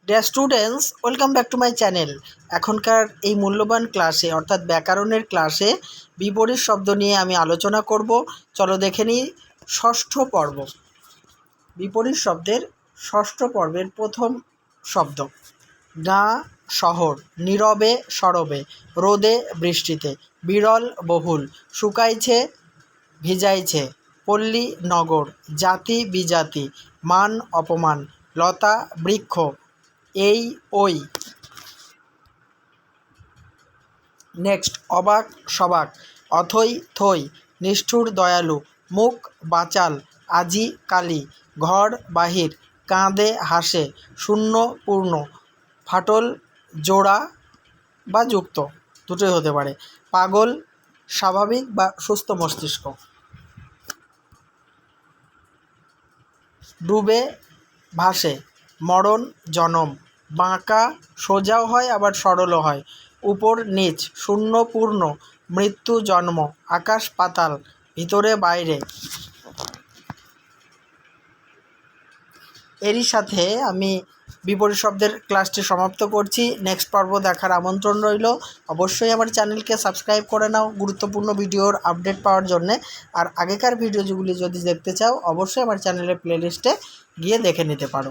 Dear students, welcome back to my channel. এখনকার এই মূল্যবান ক্লাসে অর্থাৎ ব্যাকরণের ক্লাসে বিপরীত শব্দ নিয়ে আমি আলোচনা করব। চলো দেখে নিই ষষ্ঠ পর্ব। বিপরীত শব্দের ষষ্ঠ পর্বের প্রথম শব্দ গাঁ শহর, নীরবে সরবে, রোদে বৃষ্টিতে, বিরল বহুল, শুকাইছে ভিজাইছে, পল্লী নগর, জাতি বিজাতি, মান অপমান, লতা বৃক্ষ, এই ওই। নেক্সট অবাক সবাক, অথৈ থই, নিষ্ঠুর দয়ালু, মুখ বাচাল, আজি কালি, ঘর বাহির, কাঁদে হাসে, শূন্য পূর্ণ, ফাটল জোড়া বা যুক্ত, দুটোই হতে পারে, পাগল স্বাভাবিক বা সুস্থ মস্তিষ্ক, ডুবে ভাসে, মরণ জনম, বাঁকা সোজাও হয় আবার সরলও হয়, উপর নিচ, শূন্য পূর্ণ, মৃত্যু জন্ম, আকাশ পাতাল, ভিতরে বাইরে। এরই সাথে আমি বিপরীত শব্দের ক্লাসটি সমাপ্ত করছি। নেক্সট পর্ব দেখার আমন্ত্রণ রইল। অবশ্যই আমার চ্যানেলকে সাবস্ক্রাইব করে নাও গুরুত্বপূর্ণ ভিডিওর আপডেট পাওয়ার জন্যে। আর আগেকার ভিডিওগুলি যদি দেখতে চাও অবশ্যই আমার চ্যানেলের প্লেলিস্টে গিয়ে দেখে নিতে পারো।